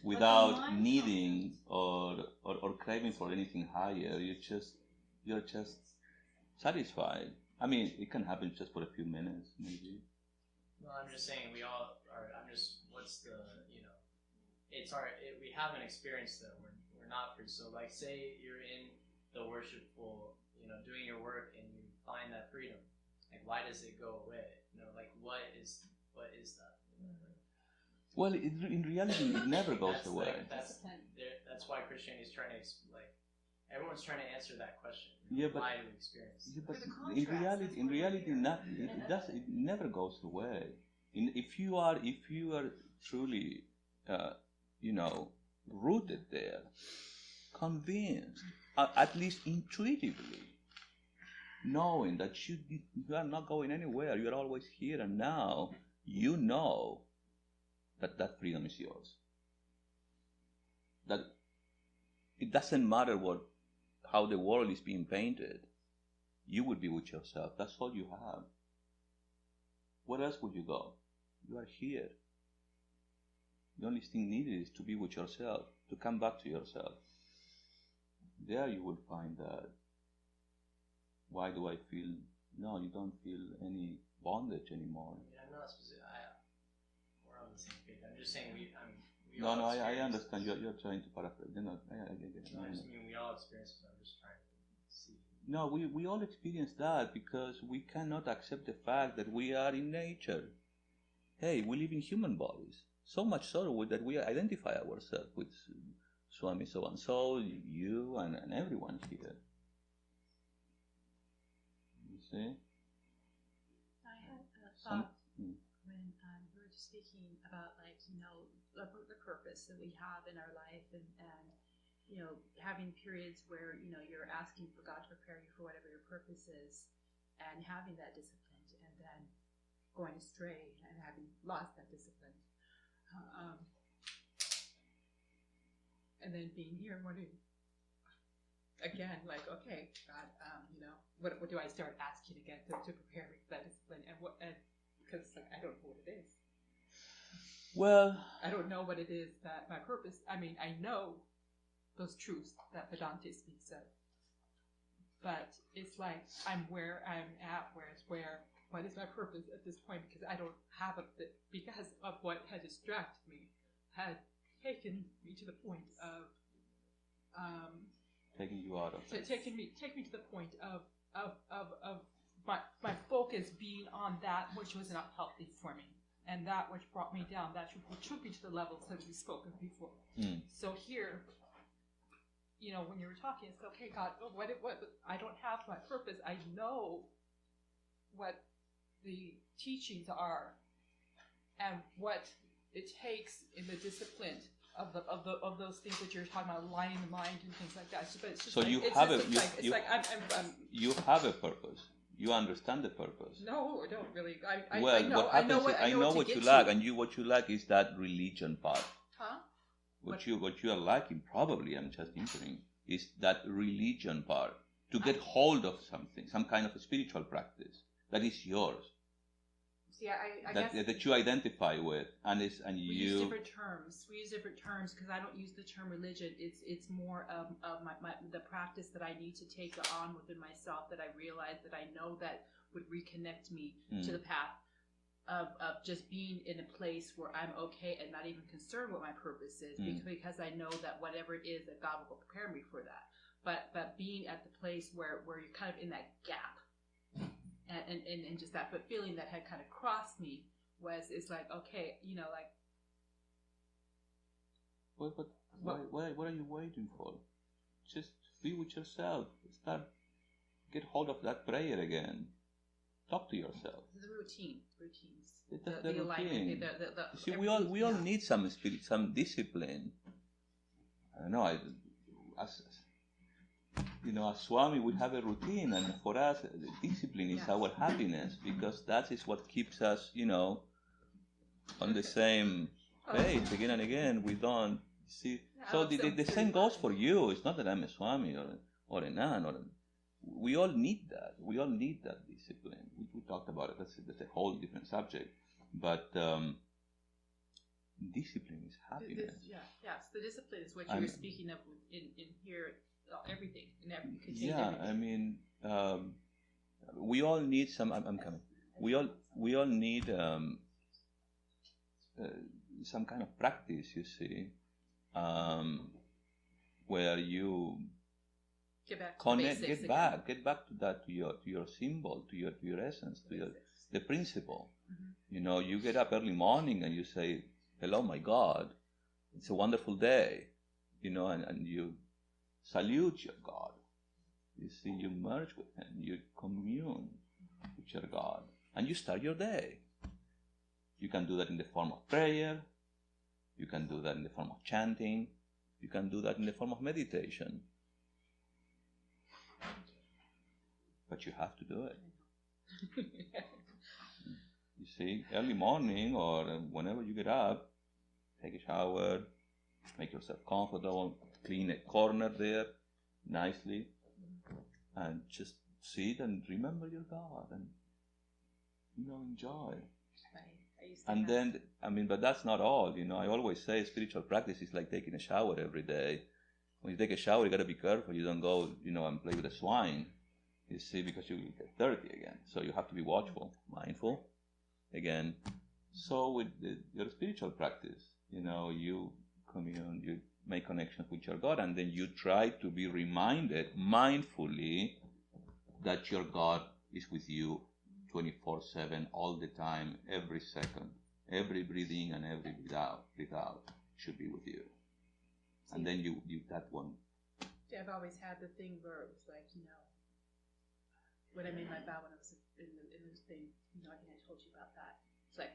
without needing or craving for anything higher. You're just satisfied. I mean, it can happen just for a few minutes, maybe. No, I'm just saying we all are. What's the, we haven't experienced that. We're not free. So, like, say you're in the worshipful, doing your work, and you find that freedom. Like, why does it go away? Like, what is that? Well, in reality, it never goes away. That's why Christianity is trying to everyone's trying to answer that question. Yeah, but why do we experience? Yeah, but in reality, it never goes away. If you are truly, rooted there, convinced, at least intuitively, knowing that you are not going anywhere, you are always here and now, you know that freedom is yours. That it doesn't matter how the world is being painted. You will be with yourself. That's all you have. Where else would you go? You are here. The only thing needed is to be with yourself, to come back to yourself. There you will find that. Why do I feel? No, you don't feel any bondage anymore. Yeah, I'm not specific. We're on the same page. I'm just saying I understand. You're trying to paraphrase. I just mean we all experience it. I'm just trying to see. No, we all experience that because we cannot accept the fact that we are in nature. Hey, we live in human bodies. So much so that we identify ourselves with Swami so-and-so, you, and everyone here. You see? I had a thought when we were speaking about, the purpose that we have in our life, and having periods where, you're asking for God to prepare you for whatever your purpose is, and having that discipline, and then going astray and having lost that discipline. And then being here wondering, again, like, okay, God, what do I start asking again to prepare me for that discipline? And because I don't know what it is. Well, I don't know what it is that my purpose. I mean, I know those truths that Vedanta speaks of, but it's like I'm where I'm at. What is my purpose at this point? Because I don't have because of what had distracted me, had taken me to the point of taking you out of take me to the point of my focus being on that which was not healthy for me, and that which brought me down, that which took me to the levels that we spoke of before. So here, when you were talking, it's okay, God, what I don't have my purpose. I know what the teachings are and what it takes in the discipline of those things that you're talking about, aligning the mind and things like that. But it's just so like, you it's have just, a you, I'm you have a purpose. You understand the purpose. No, I don't really. I know what you lack, and what you lack is that religion part. Huh? What you are lacking, probably, I'm just thinking, is that religion part, to get hold of something, some kind of a spiritual practice that is yours. See, I guess that you identify with, and we use different terms. We use different terms because I don't use the term religion. It's more of the practice that I need to take on within myself, that I realize that I know that would reconnect me to the path of just being in a place where I'm okay and not even concerned what my purpose is, because I know that whatever it is, that God will prepare me for that. But being at the place where you're kind of in that gap. And just that, but feeling that had kind of crossed me it's like, okay, like. What are you waiting for? Just be with yourself. Get hold of that prayer again. Talk to yourself. The routines. The routine. See, we all need some spirit, some discipline. I don't know. As Swami, we have a routine, and for us, discipline is our happiness, because that is what keeps us, on the same page again and again. We don't see. So the same goes for you. It's not that I'm a Swami or a nun. We all need that. We all need that discipline. We talked about it. That's a whole different subject. But discipline is happiness. Yes. The discipline is what you were speaking of in here. Everything and everything. Yeah, everything. I mean, we all need some. I'm coming. We all need some kind of practice. You see, where you get back to connect, the get back to that, to your symbol, to your essence, to the principle. Mm-hmm. You get up early morning and you say, "Hello, my God, it's a wonderful day," and you salute your God. You see, you merge with Him, you commune with your God, and you start your day. You can do that in the form of prayer, you can do that in the form of chanting, you can do that in the form of meditation. But you have to do it. You see, early morning or whenever you get up, take a shower, make yourself comfortable, clean a corner there nicely, and just sit and remember your God and enjoy. And then, but that's not all. I always say spiritual practice is like taking a shower every day. When you take a shower, you got to be careful. You don't go, and play with the swine. You see, because you will get dirty again. So you have to be watchful, mindful, again. So with your spiritual practice, you commune, you make connections with your God, and then you try to be reminded mindfully that your God is with you 24/7, all the time, every second, every breathing and every breathe out should be with you. And then you that one. Yeah, I've always had the thing where it was like, when I made my vow when I was in this thing, I think I told you about that. It's like,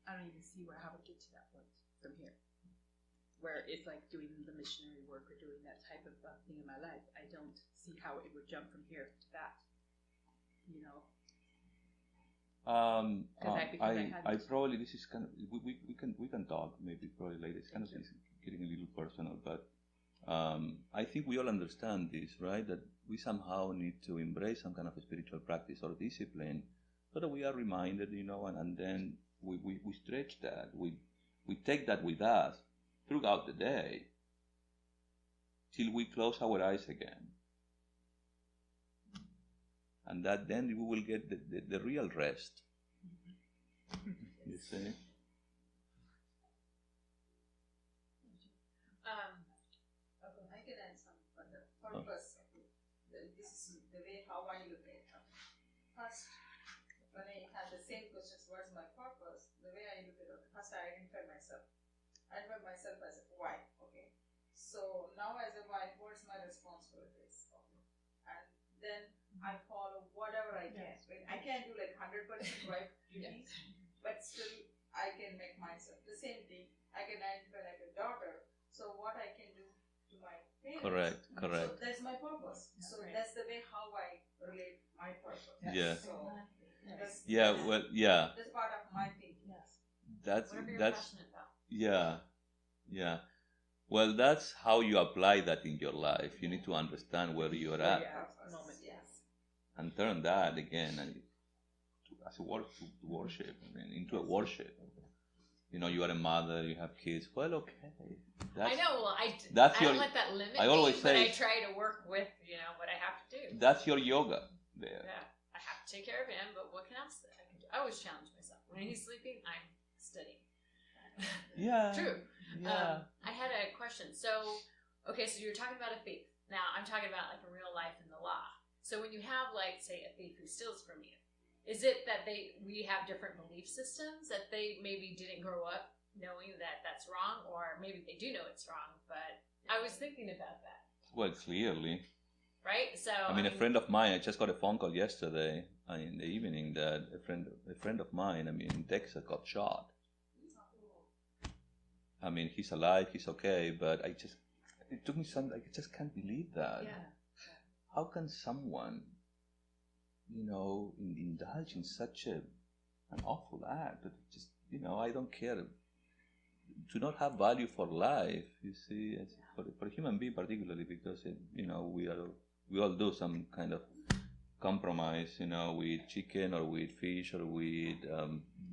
I don't even see how I would get to that point from here. Where it's like doing the missionary work or doing that type of thing in my life, I don't see how it would jump from here to that. You know. I probably, this is kind of, we can talk maybe probably later. It's kind of getting a little personal, but I think we all understand this, right? That we somehow need to embrace some kind of a spiritual practice or discipline, so that we are reminded, you know, and then we stretch that. We take that with us throughout the day till we close our eyes again. And that then we will get the real rest. You see? I can add some, but the purpose of it, this is the way how I look at it. First, when I had the same questions, what's my purpose? The way I look at it, first I identify myself. I identify myself as a wife, okay? So now as a wife, what's my responsibilities? Okay. And then I follow whatever I can. Right? I can't do like 100% wife duties, but still I can make myself. The same thing, I can identify like a daughter, so what I can do to my parents. Correct. So that's my purpose. So that's the way how I relate my purpose. Yeah. So that's that's part of my thinking. That's Whatever you're passionate about. Yeah. Well, that's how you apply that in your life. You need to understand where you're at. And turn that again as a work to worship, into a worship. You know, you are a mother, you have kids. Well, okay. I know. Well, I don't let that limit I always me, say, but I try to work with, you know, what I have to do. That's your yoga there. Yeah, I have to take care of him, but what else I can do? I always challenge myself. When he's sleeping, I'm studying. Yeah. True. Yeah. I had a question. So, okay, so you're talking about a thief. Now, I'm talking about like a real life in the law. So when you have, like, say, a thief who steals from you, is it that we have different belief systems, that they maybe didn't grow up knowing that that's wrong, or maybe they do know it's wrong, but I was thinking about that. Well, clearly. Right? So I mean, a friend of mine, I just got a phone call yesterday in the evening that a friend of mine, in Texas got shot. I mean, he's alive, he's okay, but it took me some, I just can't believe that. Yeah. How can someone, you know, indulge in such an awful act? That just, you know, I don't care. To not have value for life, you see, for a human being particularly, because you know, we all do some kind of compromise, you know, with chicken or with fish or with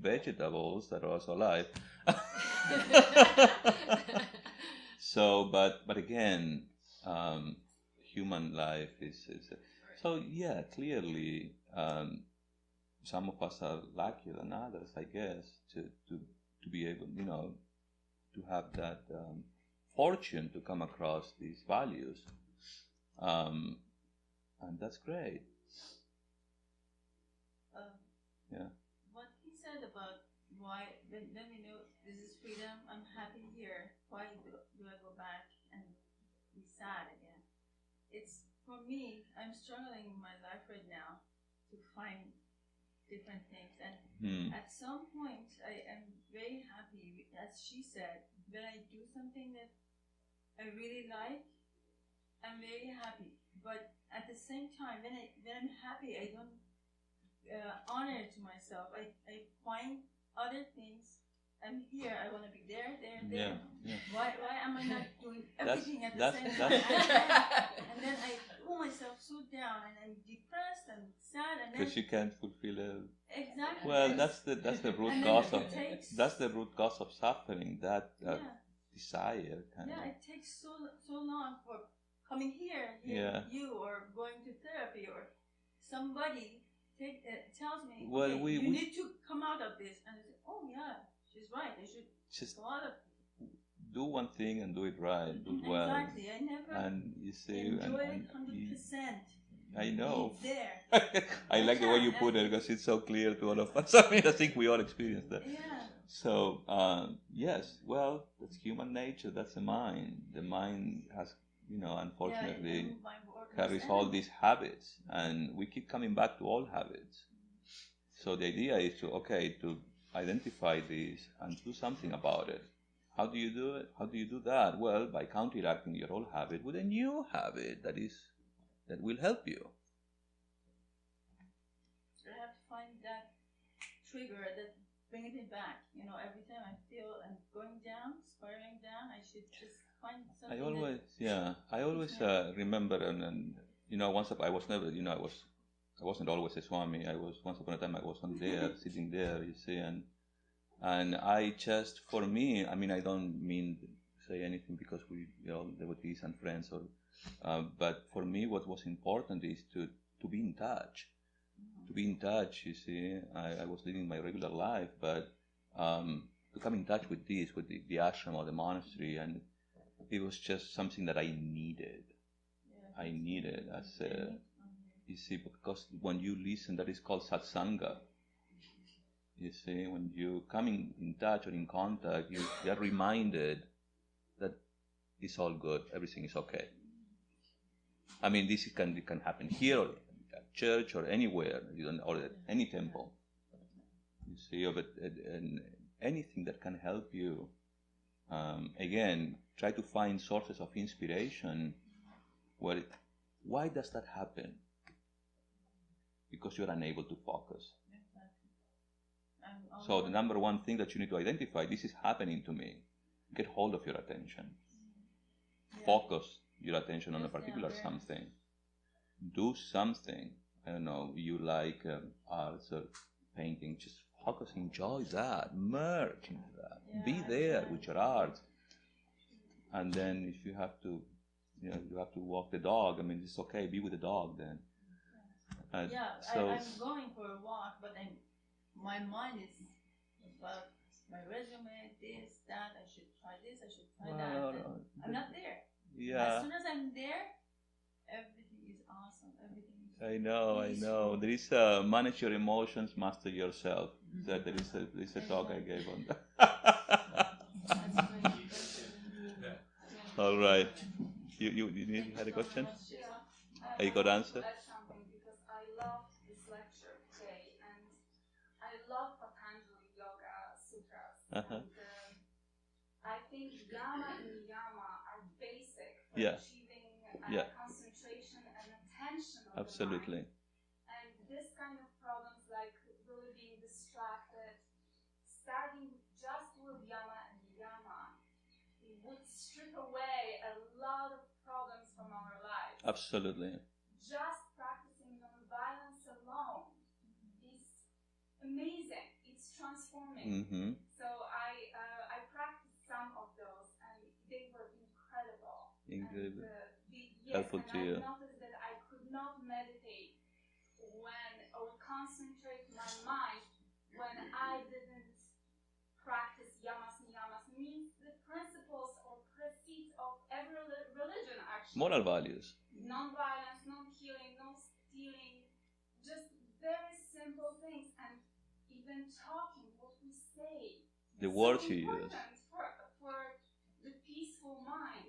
vegetables that are also alive. So, but again, human life is so. Yeah, clearly, some of us are luckier than others, I guess, to be able, you know, to have that fortune to come across these values, and that's great. What he said about why, when we know this is freedom, I'm happy here, why do I go back and be sad again? It's, for me, I'm struggling in my life right now to find different things, and at some point I am very happy, as she said, when I do something that I really like, I'm very happy, but at the same time, when I'm happy, I don't honor to myself. I find other things. I'm here. I want to be there. Yeah. Why am I not doing everything at the same time? And then I pull myself so down, and I'm depressed and sad, and then because you can't fulfill it. Exactly. Well, that's the root cause of suffering. That desire. It takes so long for coming here, you, or going to therapy, or somebody tells me, well, okay, you need to come out of this, and I say, oh yeah, she's right. I should just come out of do one thing and do it right, do it well. Exactly. I never and you see, enjoy it 100%. I know. There. I like the way you put it because it's so clear to all of us. I mean, I think we all experience that. Yeah. So, yes, well, that's human nature. That's the mind. The mind has, you know, unfortunately carries all these habits, and we keep coming back to all habits. So the idea is to identify these and do something about it. How do you do it? How do you do that? Well, by counteracting your old habit with a new habit that will help you. I have to find that trigger that brings me back. Every time I feel I'm going down, spiraling down, I should just find something. I always remember, and once I was never, I wasn't always a Swami. Once upon a time I wasn't there, sitting there, you see, and I just, for me, I mean, I don't mean to say anything because we, devotees and friends, but for me, what was important is to be in touch. To be in touch, you see, I was living my regular life, but to come in touch with this, with the ashram or the monastery, and it was just something that I needed. Yeah, I needed as you see, because when you listen, that is called satsanga. You see, when you come in touch or in contact, you are reminded that it's all good, everything is okay. I mean, this can happen here or at church or anywhere, or at any temple. You see, but and anything that can help you. Again, try to find sources of inspiration. Why does that happen? Because you're unable to focus. So the number one thing that you need to identify, this is happening to me. Get hold of your attention. Focus your attention on a particular something. Do something. I don't know, you like arts or painting, just focus, enjoy that, merge into that. Be there with your art. And then if you have to, you have to walk the dog, I mean, it's okay, be with the dog then. I'm going for a walk, but my mind is about my resume, this, that, I should try this, I should try that. I'm not there. Yeah. As soon as I'm there, everything is awesome. Everything is I know. There is manage your emotions, master yourself. There is a talk I gave on that. All right. You had a question? Yeah. You got answer? Because I loved this lecture today, and I love Patanjali Yoga Sutras. And I think yama and niyama are basic for achieving concentration and attention of Absolutely. the mind. And this kind of problems, like really being distracted, starting just with yama and niyama, would strip away a lot of problems from our lives. Absolutely. Just practicing non-violence alone is amazing. It's transforming. Mm-hmm. So I practiced some of those, and they were incredible. Incredible. Helpful to you. I noticed that I could not meditate or concentrate my mind when I didn't practice yamas niyamas. Means the principles or precedes of every religion, actually. Moral values. Non-violence, non-killing, no stealing, just very simple things, and even talking, what we say. The words you use. For the peaceful mind,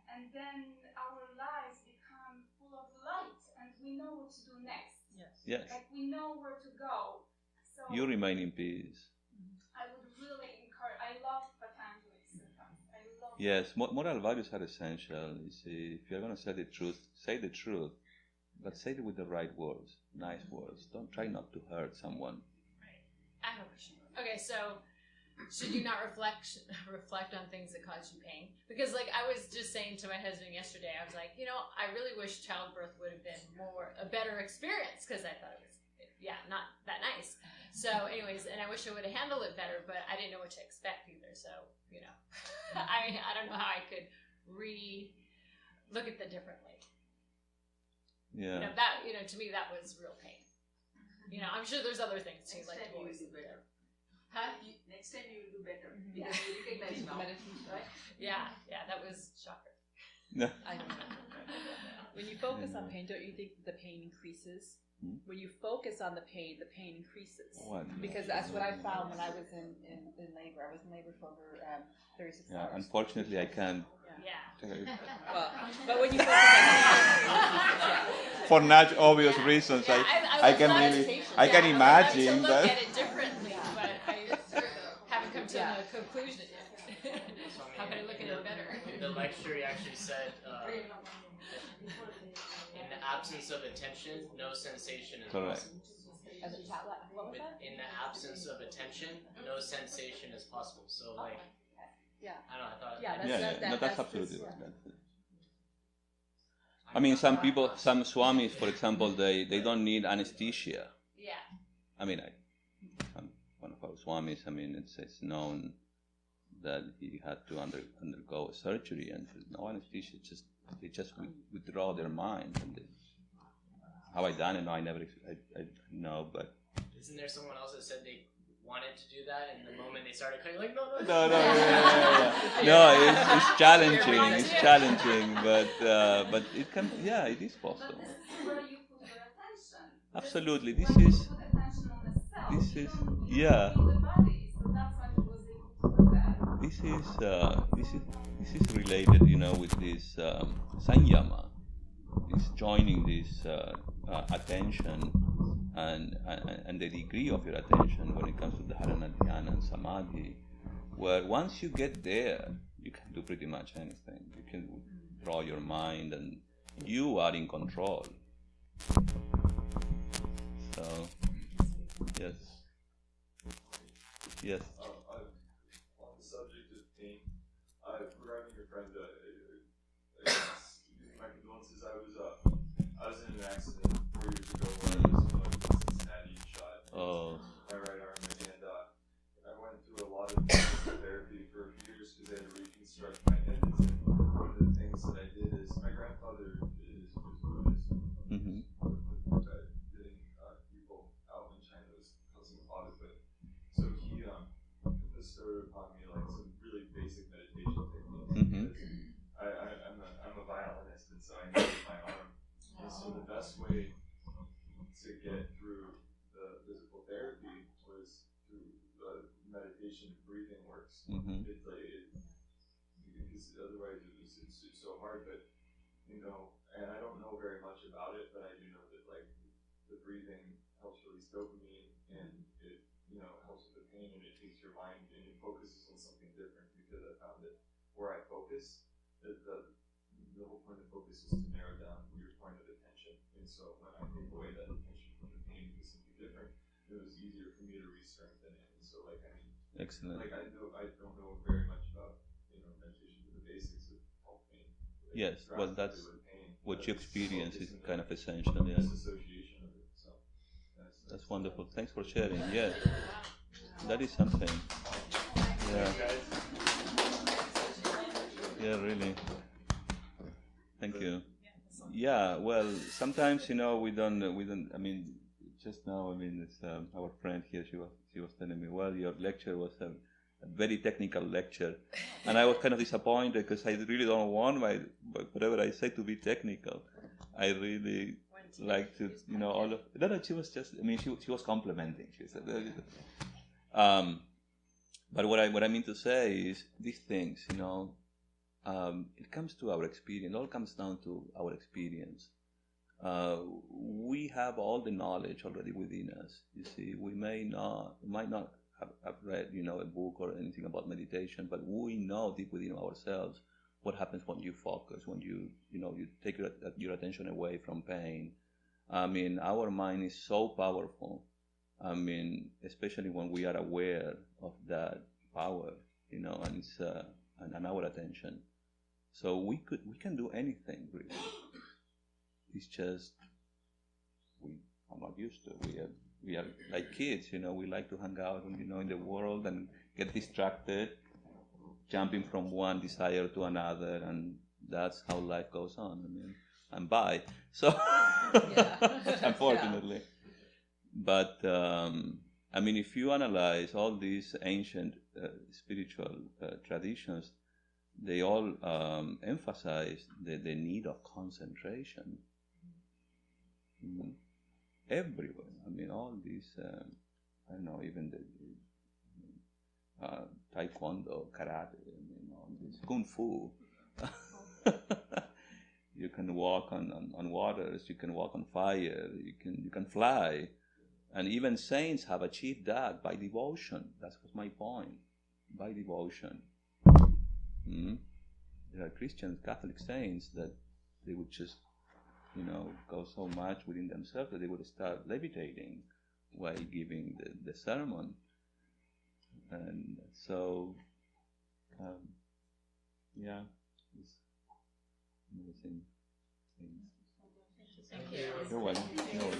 and then our lives become full of light, and we know what to do next. Yes. Like we know where to go. So You remain in peace. I would really encourage. I love Patanjali Sutras. I love. Yes, moral values are essential. You see, if you're going to say the truth, but say it with the right words, nice words. Don't try not to hurt someone. Right. I have a question. Okay, so should you not reflect on things that cause you pain? Because, like, I was just saying to my husband yesterday, I was like, I really wish childbirth would have been a better experience, because I thought it was, not that nice. So, anyways, and I wish I would have handled it better, but I didn't know what to expect either. So, I don't know how I could look at that differently. Yeah. To me, that was real pain. I'm sure there's other things too, like divorce. Huh? Next time you will do better because you recognize now, right? Yeah, that was shocker. I don't know. When you focus on pain, don't you think the pain increases? When you focus on the pain increases. Because that's what I found when I was in labor. I was in labor for over 36 hours. Unfortunately, I can't. Well, but when you focus on for not obvious reasons, I can imagine, but look at it differently, but I haven't come to a conclusion yet. lecture, he actually said, in the absence of attention, no sensation is possible. In the absence of attention, no sensation is possible. So, like, yeah, I don't know. I thought, No, that's absolutely right. I mean, some people, some swamis, for example, they don't need anesthesia. Yeah. I mean, one of our swamis, I mean, it's known that he had to undergo a surgery, and no anesthesia, they just withdraw their mind. And how I done it, no, I know, but. Isn't there someone else that said they wanted to do that, and the moment they started cutting, like, no. No, it's challenging. It's challenging, but it can. Yeah, it is possible. But this is where you put your attention. Absolutely, When this you is. put attention on the self, This you is don't yeah. feel the body, so that's why he was able to do that. This is related, with this sanyama, this joining this attention and the degree of your attention when it comes to dharana, dhyana, and samadhi, where once you get there, you can do pretty much anything. You can draw your mind, and you are in control. So, yes. On the subject of pain, regarding your friend, my condolences. I was in an accident 4 years ago where I was Cincinnati shot my right arm, and I went through a lot of therapy for a few years because I had to reconstruct my tendons. And one of the things that I did is my grandfather was Buddhist. Mm-hmm. Getting people out in China was causing a lot of it. So he bestowed upon me like some really basic meditation techniques. Mm-hmm. I'm a violinist, and so I need my arm. And so the best way to get through the physical therapy was through meditation and breathing works. Mm-hmm. Because otherwise it's so hard. But and I don't know very much about it, but I do know that like the breathing helps release dopamine, and it helps with the pain, and it takes your mind and it focuses on something different. Because I found that where I focus, the whole point of focus is to narrow down your point of attention. And so when I take away that attention from the pain to something different, it was easier for me to re-strengthen it. And so excellent. Like I don't know very much about meditation, but the basics of health pain. Yes, well, that's pain, what you experience is kind of essential. Yeah. Association of it. So that's wonderful. Thanks for sharing. Yeah, that is something. Yeah. Yeah, really. Thank you. Yeah, well, sometimes we don't. I mean, just now, I mean, it's our friend here. She was telling me, well, your lecture was a very technical lecture, and I was kind of disappointed because I really don't want whatever I say to be technical. I really like to, all of. No, she was just. I mean, she was complimenting. She said, but what I mean to say is these things, it comes to our experience. It all comes down to our experience. We have all the knowledge already within us. You see, we might not have read, a book or anything about meditation, but we know deep within ourselves what happens when you focus, when you take your attention away from pain. I mean, our mind is so powerful. I mean, especially when we are aware of that power, and it's and our attention. So we can do anything really. It's just we are not used to. We are like kids, we like to hang out, in the world and get distracted, jumping from one desire to another, and that's how life goes on. I mean, and bye. So, unfortunately. Yeah. But I mean, if you analyze all these ancient spiritual traditions, they all emphasize the need of concentration. Mm-hmm. Everywhere. I mean, all these, I don't know, even the taekwondo, karate, all this kung fu. You can walk on waters, you can walk on fire, you can fly. And even saints have achieved that by devotion. That was my point. By devotion. Mm-hmm. there are Christian Catholic saints that they would just, go so much within themselves that they would start levitating while giving the sermon. And so, it's amazing things. Thank you. You're welcome.